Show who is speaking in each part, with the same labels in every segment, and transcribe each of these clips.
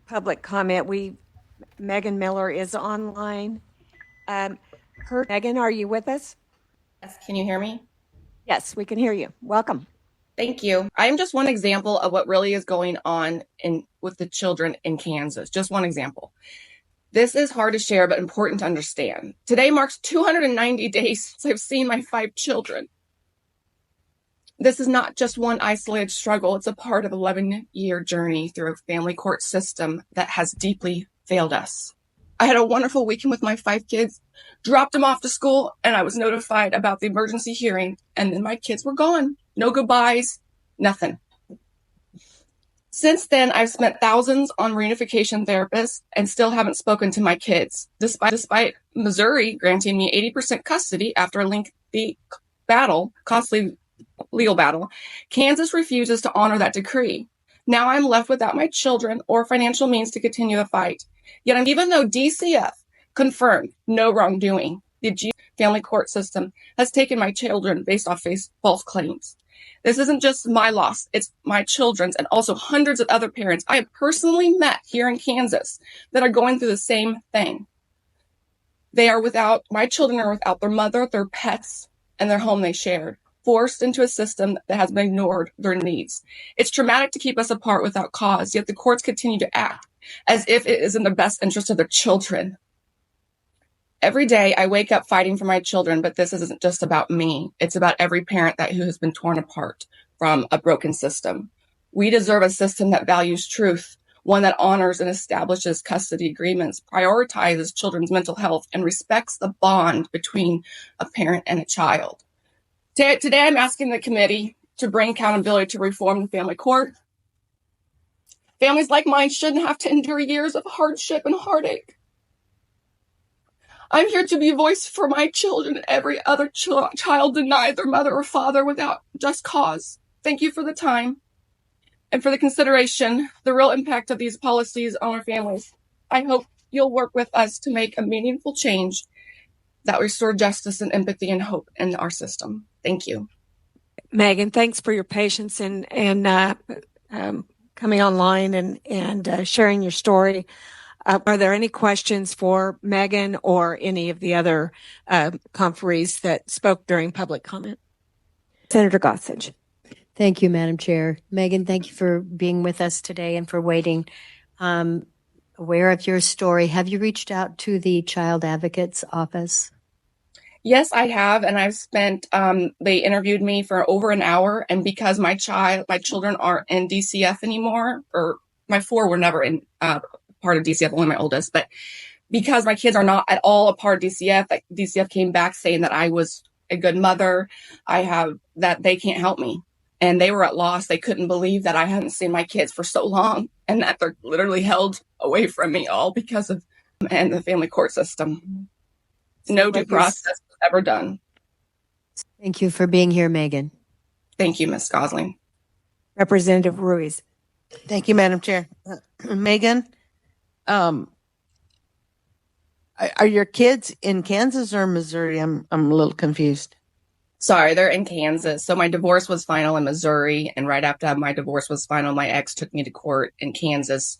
Speaker 1: public comment. Megan Miller is online. Megan, are you with us?
Speaker 2: Yes, can you hear me?
Speaker 1: Yes, we can hear you. Welcome.
Speaker 2: Thank you. I'm just one example of what really is going on with the children in Kansas. Just one example. This is hard to share, but important to understand. Today marks 290 days since I've seen my 5 children. This is not just one isolated struggle. It's a part of an 11-year journey through a family court system that has deeply failed us. I had a wonderful weekend with my 5 kids, dropped them off to school, and I was notified about the emergency hearing, and then my kids were gone. No goodbyes, nothing. Since then, I've spent thousands on reunification therapists and still haven't spoken to my kids, despite Missouri granting me 80% custody after a lengthy costly legal battle. Kansas refuses to honor that decree. Now I'm left without my children or financial means to continue the fight. Yet, even though DCF confirmed no wrongdoing, the family court system has taken my children based off false claims. This isn't just my loss, it's my children's and also hundreds of other parents I have personally met here in Kansas that are going through the same thing. My children are without their mother, their pets, and their home they shared, forced into a system that has been ignored their needs. It's traumatic to keep us apart without cause, yet the courts continue to act as if it is in the best interest of their children. Every day I wake up fighting for my children, but this isn't just about me. It's about every parent who has been torn apart from a broken system. We deserve a system that values truth, one that honors and establishes custody agreements, prioritizes children's mental health, and respects the bond between a parent and a child. Today I'm asking the committee to bring accountability to reform the family court. Families like mine shouldn't have to endure years of hardship and heartache. I'm here to be a voice for my children and every other child denied their mother or father without just cause. Thank you for the time and for the consideration, the real impact of these policies on our families. I hope you'll work with us to make a meaningful change that restore justice and empathy and hope in our system. Thank you.
Speaker 1: Megan, thanks for your patience and coming online and sharing your story. Are there any questions for Megan or any of the other conferees that spoke during public comment? Senator Gossage.
Speaker 3: Thank you, Madam Chair. Megan, thank you for being with us today and for waiting. Aware of your story, have you reached out to the Child Advocate's Office?
Speaker 2: Yes, I have, and I've spent, they interviewed me for over an hour, and because my children aren't in DCF anymore, or my 4 were never in part of DCF, only my oldest, but because my kids are not at all a part of DCF, DCF came back saying that I was a good mother, that they can't help me. And they were at loss. They couldn't believe that I hadn't seen my kids for so long and that they're literally held away from me all because of and the family court system. No due process was ever done.
Speaker 3: Thank you for being here, Megan.
Speaker 2: Thank you, Ms. Gosling.
Speaker 1: Representative Ruiz.
Speaker 4: Thank you, Madam Chair. Megan, are your kids in Kansas or Missouri? I'm a little confused.
Speaker 2: Sorry, they're in Kansas. So my divorce was final in Missouri, and right after my divorce was final, my ex took me to court in Kansas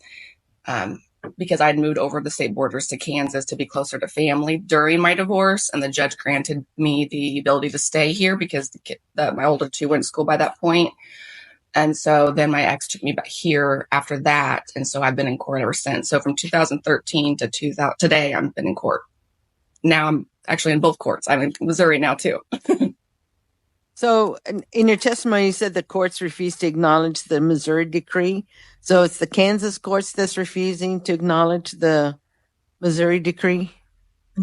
Speaker 2: because I'd moved over the state borders to Kansas to be closer to family during my divorce, and the judge granted me the ability to stay here because my older 2 went to school by that point. And so then my ex took me back here after that, and so I've been in court ever since. So from 2013 to today, I've been in court. Now I'm actually in both courts. I'm in Missouri now too.
Speaker 4: So in your testimony, you said the courts refused to acknowledge the Missouri decree. So it's the Kansas courts that's refusing to acknowledge the Missouri decree?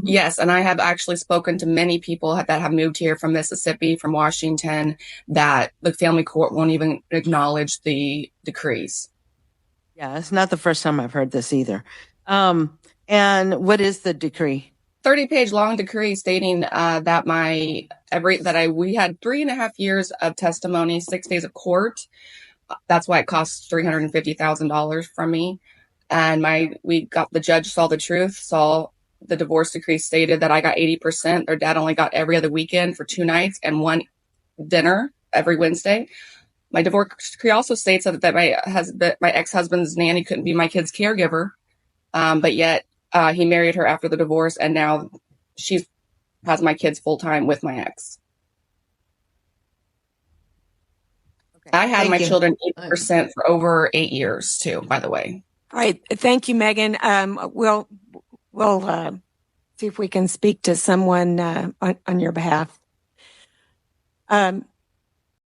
Speaker 2: Yes, and I have actually spoken to many people that have moved here from Mississippi, from Washington, that the family court won't even acknowledge the decrees.
Speaker 4: Yeah, it's not the first time I've heard this either. And what is the decree?
Speaker 2: 30-page long decree stating that we had 3.5 years of testimony, 6 days of court. That's why it costs $350,000 from me. And the judge saw the truth, saw the divorce decree stated that I got 80%. Their dad only got every other weekend for 2 nights and 1 dinner every Wednesday. My divorce decree also states that my ex-husband's nanny couldn't be my kid's caregiver, but yet he married her after the divorce, and now she has my kids full time with my ex.
Speaker 4: Okay.
Speaker 2: I had
Speaker 4: Thank
Speaker 2: my
Speaker 4: you.
Speaker 2: children 80% for over 8 years too, by the way.
Speaker 1: All right. Thank you, Megan. We'll see if we can speak to someone on your behalf.